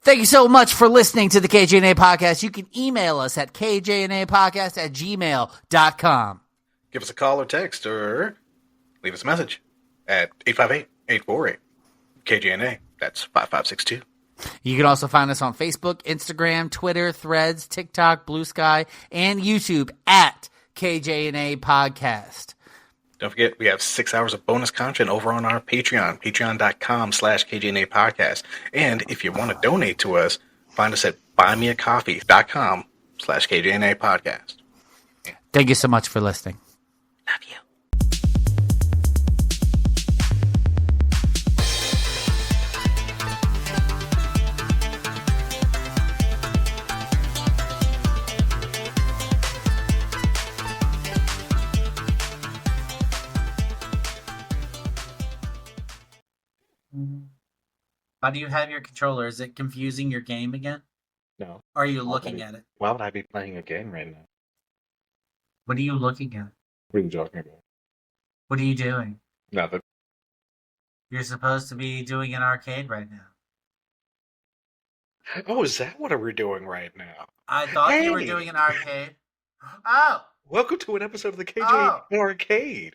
Thank you so much for listening to the KJNA podcast. You can email us at kjnapodcast@gmail.com. Give us a call or text or leave us a message at 858-848-KJNA. That's 5562. You can also find us on Facebook, Instagram, Twitter, Threads, TikTok, Blue Sky, and YouTube at KJNA Podcast. Don't forget, we have 6 hours of bonus content over on our Patreon, patreon.com/KJNA Podcast. And if you want to donate to us, find us at buymeacoffee.com/KJNA Podcast. Thank you so much for listening. Love you. Why do you have your controller? Is it confusing your game again? No. Or are you looking at it? Why would I be playing a game right now? What are you looking at? What are you talking about? What are you doing? Nothing. You're supposed to be doing an arcade right now. Oh, is that what we're doing right now? I thought you were doing an arcade. Oh! Welcome to an episode of the KJ Arcade.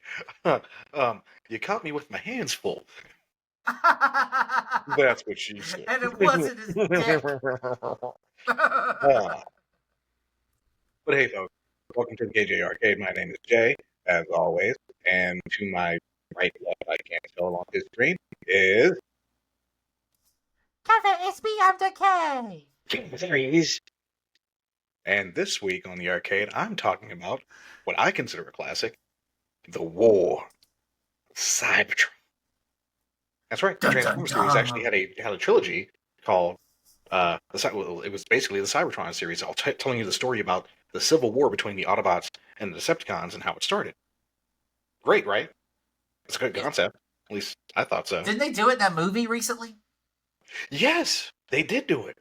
You caught me with my hands full. That's what she said. And it wasn't his dick. But hey, folks, welcome to the KJ Arcade. My name is Jay, as always, and to my right, left, I can't tell on his screen is Kevin, it's me, I'm the K. And this week on the arcade, I'm talking about what I consider a classic, the War Cybertron. That's right. The Transformers series actually had a trilogy called it was basically the Cybertron series, all telling you the story about the civil war between the Autobots and the Decepticons and how it started. Great, right? It's a good concept. At least I thought so. Didn't they do it in that movie recently? Yes, they did do it.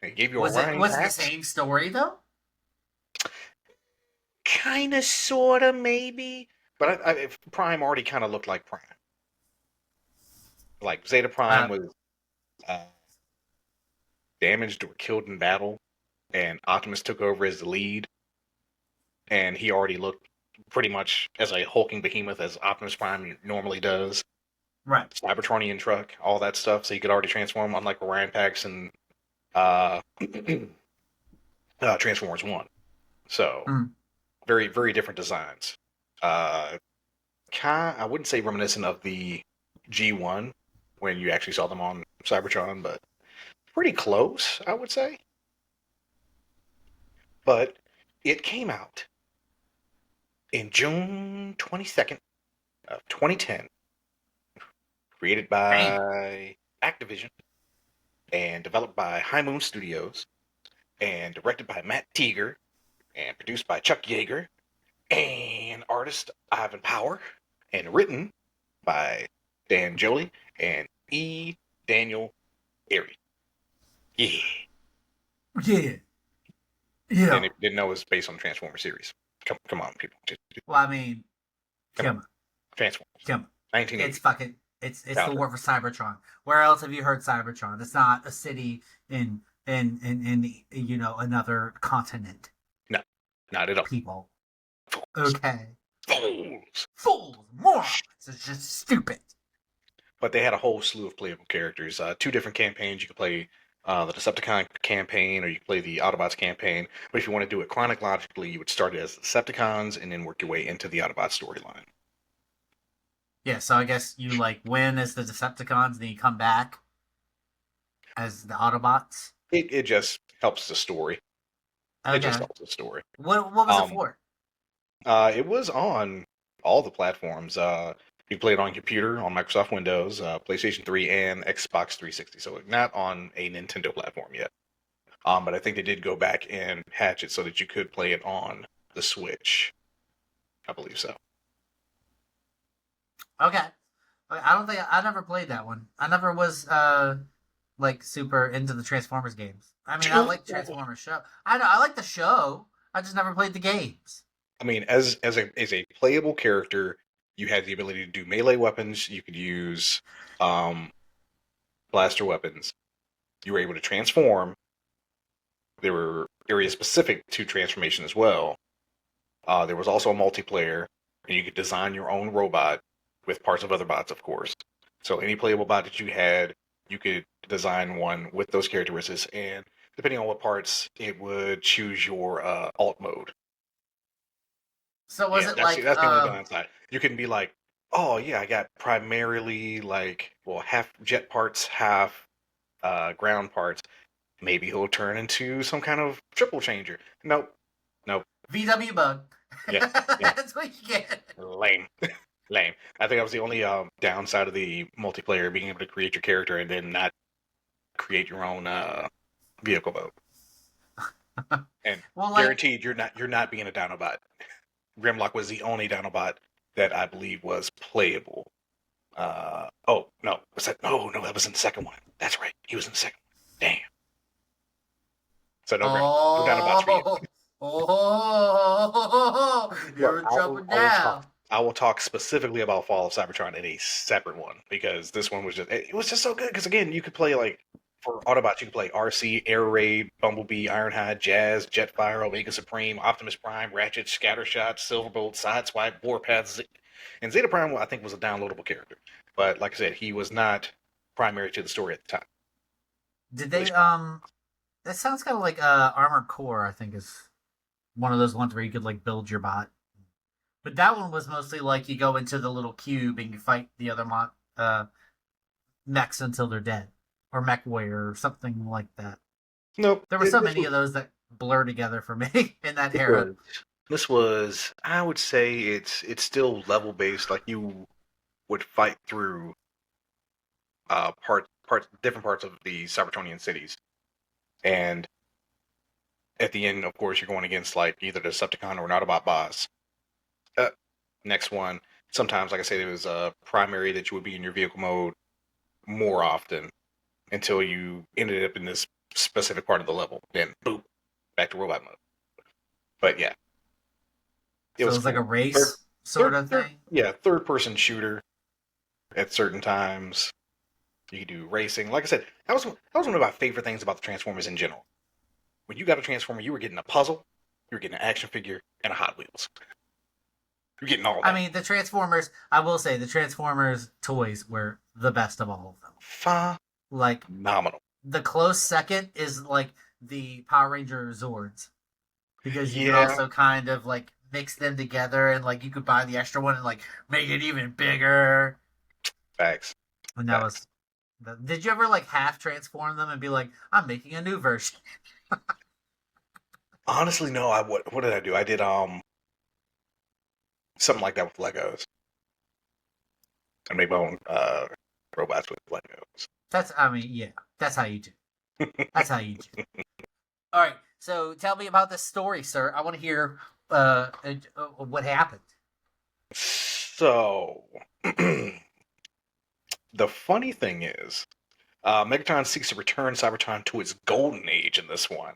They gave you Was it the same story though? Kinda, sorta, maybe. But Prime already kind of looked like Prime. Like, Zeta Prime was damaged or killed in battle, and Optimus took over as the lead, and he already looked pretty much as a hulking behemoth as Optimus Prime normally does. Right. Cybertronian truck, all that stuff, so you could already transform, unlike Orion Pax and Transformers 1. So, very, very different designs. I wouldn't say reminiscent of the G1, when you actually saw them on Cybertron, but pretty close, I would say. But it came out in June 22nd of 2010, created by Activision, and developed by High Moon Studios, and directed by Matt Teeger, and produced by Chuck Yeager, and artist Ivan Power, and written by Dan Jolie and E. Daniel Airy. Yeah. Yeah. And if you didn't know, it's based on the Transformers series. Come on, people. Well, I mean, come on. Transformers. Come on. 1980. It's the War for Cybertron. Where else have you heard Cybertron? It's not a city in another continent. No, not at all. People. Fools. Okay. Fools. Morons. It's just stupid. But they had a whole slew of playable characters. 2 different campaigns. You could play the Decepticon campaign, or you could play the Autobots campaign. But if you want to do it chronologically, you would start it as the Decepticons and then work your way into the Autobots storyline. Yeah, so I guess you win as the Decepticons, then you come back as the Autobots. It just helps the story. Okay. It just helps the story. What was it for? It was on all the platforms. You play it on computer, on Microsoft Windows, PlayStation 3, and Xbox 360. So not on a Nintendo platform yet. But I think they did go back and patch it so that you could play it on the Switch. I believe so. Okay. I never played that one. I never was super into the Transformers games. I mean, I like the Transformers show. I know I like the show. I just never played the games. I mean, as a playable character, you had the ability to do melee weapons. You could use blaster weapons. you were able to transform. There were areas specific to transformation as well. There was also a multiplayer, and you could design your own robot with parts of other bots, of course. So any playable bot that you had, you could design one with those characteristics, and depending on what parts, it would choose your alt mode. So was Yeah, it that's like that's the only downside. You can be like, oh yeah, I got primarily half jet parts, half ground parts. Maybe he'll turn into some kind of triple changer. Nope, nope. VW bug? Yeah, yeah, That's what you get. lame, lame. I think that was the only downside of the multiplayer, being able to create your character and then not create your own vehicle mode. And Well, like, guaranteed, you're not being a Dinobot. Grimlock was the only Dinobot that I believe was playable. Oh no, was that? No, that was in the second one. That's right, he was in the second one. Damn. So no Grimlock, no Dinobots for you. Look, You're jumping down. I will talk specifically about Fall of Cybertron in a separate one because this one was it was just so good. Because again, you could play for Autobots, you could play RC, Air Raid, Bumblebee, Ironhide, Jazz, Jetfire, Omega Supreme, Optimus Prime, Ratchet, Scattershot, Silverbolt, Sideswipe, Warpath, and Zeta Prime. I think was a downloadable character, but like I said, he was not primary to the story at the time. Did they that sounds kind of like Armored Core, I think is one of those ones where you could like build your bot. But that one was mostly like you go into the little cube and you fight the other mechs until they're dead. Or Mech Warrior or something like that. Nope. There were so many of those that blur together for me in that era. This was, I would say, it's still level based. Like you would fight through different parts of the Cybertronian cities, and at the end, of course, you're going against like either the Decepticon or an Autobot boss. Next one, sometimes, like I said, it was a primary that you would be in your vehicle mode more often until you ended up in this specific part of the level. Then, boop, back to robot mode. But yeah, So it was cool. Like a race sort of thing? Yeah, third-person shooter at certain times. You could do racing. Like I said, that was one of my favorite things about the Transformers in general. When you got a Transformer, you were getting a puzzle, you were getting an action figure, and a Hot Wheels. You're getting all that. I mean, the Transformers, I will say, the Transformers toys were the best of all of them. Phenomenal. The close second is like the Power Ranger Zords. Because you can also kind of like mix them together and like you could buy the extra one and like make it even bigger. Facts. And that was. Did you ever like half transform them and be like, I'm making a new version? Honestly, no. What did I do? I did something like that with Legos. I made my own robots with Legos. That's how you do. That's how you do. All right. So tell me about this story, sir. I want to hear what happened. So, the funny thing is, Megatron seeks to return Cybertron to its golden age in this one.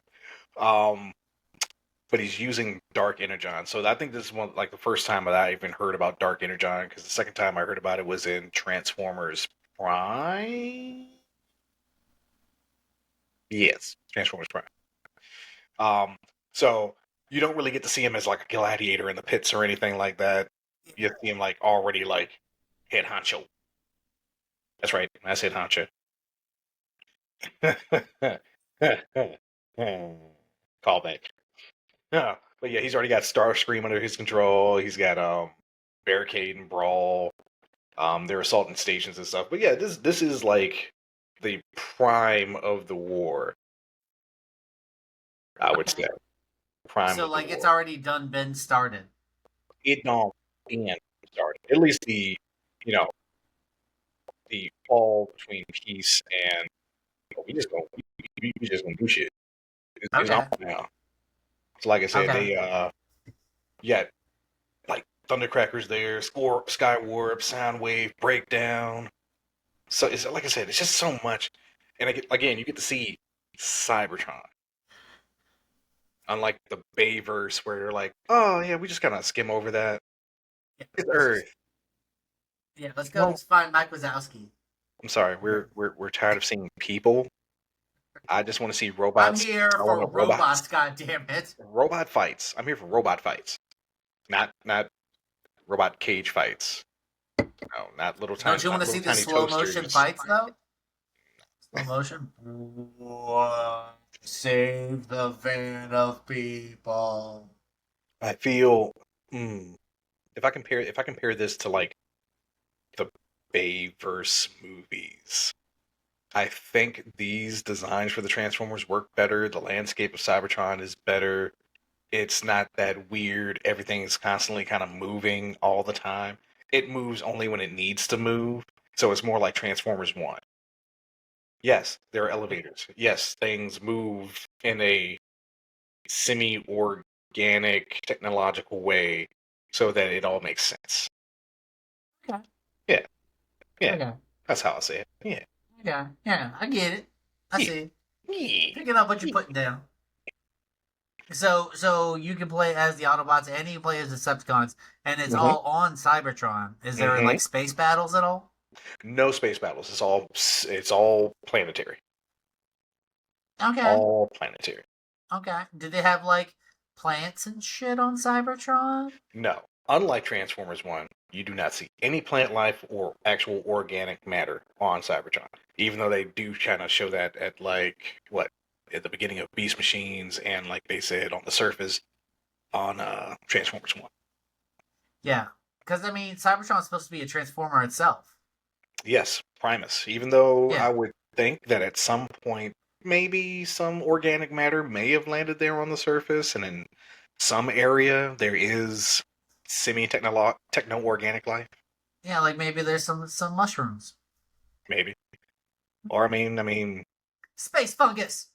But he's using Dark Energon. So I think this is one like the first time that I even heard about Dark Energon, because the second time I heard about it was in Transformers Prime. Yes, Transformers Prime. So you don't really get to see him as like a gladiator in the pits or anything like that. You see him like already like head honcho. That's right, I said honcho. Call back. Yeah, but yeah, he's already got Starscream under his control. He's got Barricade and Brawl. They're assaulting stations and stuff. But yeah, this is like the prime of the war, I would say. Prime. So like it's already been started. It don't been started. At least the fall between peace and we just gonna do shit. It's on now. So like I said, they like Thundercrackers there, Sky Warp, Soundwave, Breakdown. So it's like I said, it's just so much. And again, you get to see Cybertron. Unlike the Bayverse, where you're like, oh yeah, we just kind of skim over that. Yeah, it's Earth. Let's go. Let's find Mike Wazowski. I'm sorry, we're tired of seeing people I just want to see I'm robots. here I for want robots. robots, God damn it. Robot fights. I'm here for robot fights. Not robot cage fights. No, not little Don't tiny, you want not to see little the tiny slow motion toasters. fights though? Slow motion. Save the van of people. I feel if I compare this to like the Bayverse movies, I think these designs for the Transformers work better. The landscape of Cybertron is better. It's not that weird. Everything is constantly kind of moving all the time. It moves only when it needs to move. So it's more like Transformers 1. Yes, there are elevators. Yes, things move in a semi organic, technological way so that it all makes sense. Okay. Yeah, yeah. Okay. That's how I say it. Yeah. Okay. Yeah, I get it. I Yeah. see. Yeah. Picking up what you're putting down. So you can play as the Autobots and you can play as the Decepticons, and it's Mm-hmm. all on Cybertron. Is there Mm-hmm. like space battles at all? No space battles. It's all planetary. Okay. All planetary. Okay. Did they have like plants and shit on Cybertron? No. Unlike Transformers 1, you do not see any plant life or actual organic matter on Cybertron. Even though they do kind of show that at like what at the beginning of Beast Machines and like they said on the surface on Transformers 1. Yeah. Because I mean, Cybertron's supposed to be a transformer itself. Yes, Primus. Even though I Yeah. would think that at some point maybe some organic matter may have landed there on the surface, and in some area there is techno organic life, Yeah, like maybe there's some mushrooms. maybe. Or I mean, Space fungus.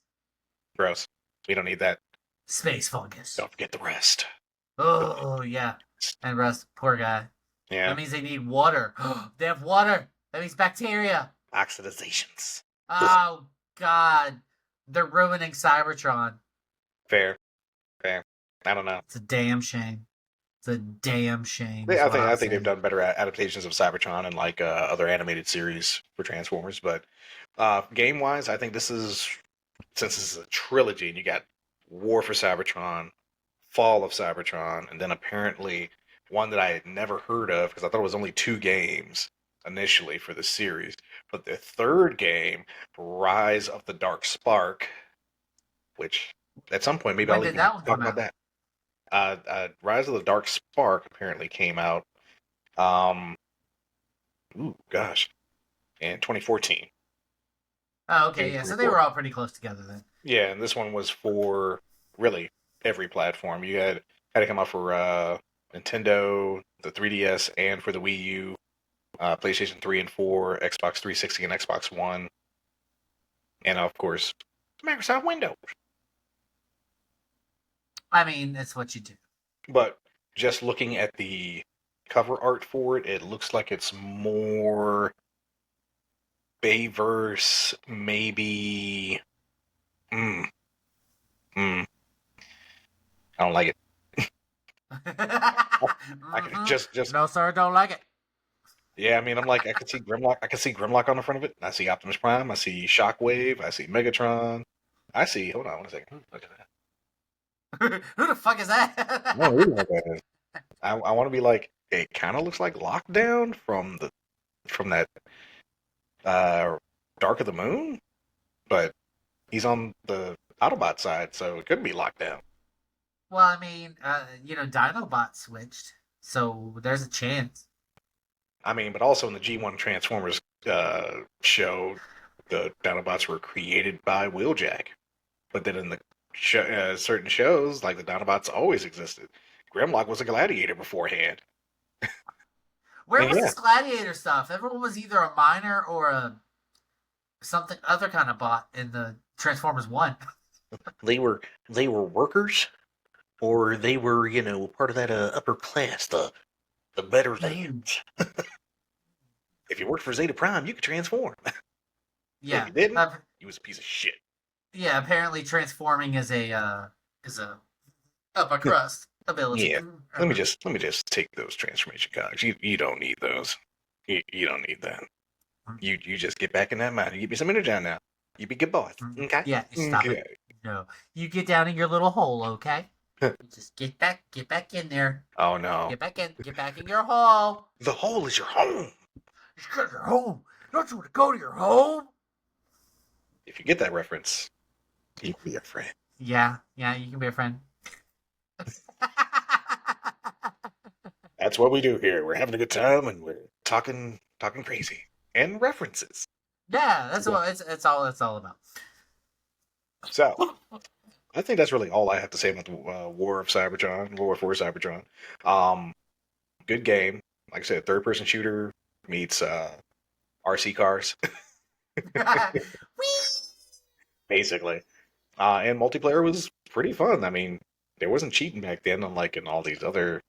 gross. We don't need that. Space fungus. Don't forget the rest. Oh yeah. And Russ, poor guy. Yeah, That means they need water. They have water. That means bacteria. oxidizations. Oh God. They're ruining Cybertron. Fair, fair. I don't know. It's a damn shame. It's a damn shame. Is Yeah, I what think I'm I think they've saying. done better adaptations of Cybertron and like other animated series for Transformers. But game wise, I think this is since this is a trilogy and you got War for Cybertron, Fall of Cybertron, and then apparently one that I had never heard of because I thought it was only 2 games initially for the series. But the third game, Rise of the Dark Spark, which at some point maybe When I'll did even that one talk come about out? that. Rise of the Dark Spark apparently came out. Um, ooh, gosh, in 2014. Oh, okay, June yeah. So they 24th. were all pretty close together then. Yeah, and this one was for really every platform. You had to come out for Nintendo, the 3DS, and for the Wii U, PlayStation 3 and 4, Xbox 360, and Xbox One, and of course, Microsoft Windows. I mean, that's what you do. But just looking at the cover art for it, it looks like it's more Bayverse, maybe. Mm, mm, I don't like it. I could Mhm. just No, sir, don't like it. yeah. I mean, I'm like I could see Grimlock. I could see Grimlock on the front of it. I see Optimus Prime. I see Shockwave. I see Megatron. I see. Hold on one second. Look at that. Who the fuck is that? I don't really know what that is. I want to be like. It kind of looks like Lockdown from that uh, Dark of the Moon, but he's on the Autobot side, so it could be Lockdown. Well, I mean, Dinobot switched, so there's a chance. I mean, but also in the G1 Transformers show, the Dinobots were created by Wheeljack. But then in the certain shows, like the Dinobots always existed. Grimlock was a gladiator beforehand. Where And was yeah, this gladiator stuff? Everyone was either a miner or a something other kind of bot in the Transformers One. they were workers, or they were part of that upper class, the better lands. If you worked for Zeta Prime, you could transform. If Yeah, you didn't, you was a piece of shit. yeah. Apparently, transforming is a upper crust ability. Yeah. Let me just take those transformation cogs. You don't need those. You don't need that. You just get back in that mine. You get me some energy now. You be good boys. Okay. Yeah, stop Okay. it. No, you get down in your little hole, okay? Just get back in there. Oh no. Get back in your hole. The hole is your home. Just go to your home. Don't you want to go to your home? If you get that reference, you can be a friend. Yeah, you can be a friend. That's what we do here. We're having a good time and we're talking crazy and references. Yeah, that's what it's all about. So, I think that's really all I have to say about the War of Cybertron, War for Cybertron. Good game. Like I said, third-person shooter meets RC cars, Whee! basically. And multiplayer was pretty fun. I mean, there wasn't cheating back then, unlike in all these other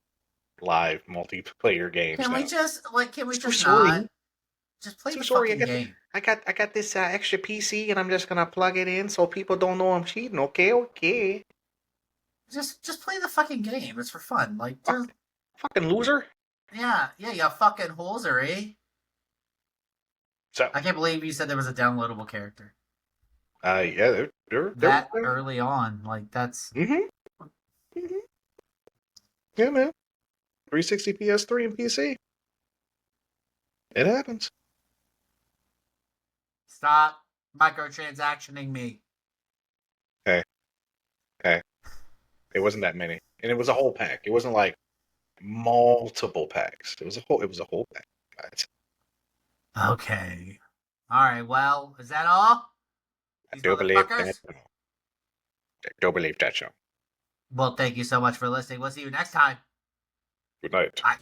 live multiplayer games. Can we now. just Sorry. not just play So the sorry, fucking game? I got this extra PC, and I'm just gonna plug it in so people don't know I'm cheating. Okay. Just play the fucking game. It's for fun. Like, just Fucking loser. yeah, you fucking hoser, eh? So, I can't believe you said there was a downloadable character yeah, they're that early on. Like, that's Yeah, man. 360, PS3, and PC. It happens. stop microtransactioning me. Hey, it wasn't that many, and it was a whole pack. It wasn't like multiple packs. It was a whole pack, guys. Okay. All right. Well, is that all? I These do believe motherfuckers? that. I do believe that, show. Well, thank you so much for listening. We'll see you next time. Good night. Bye.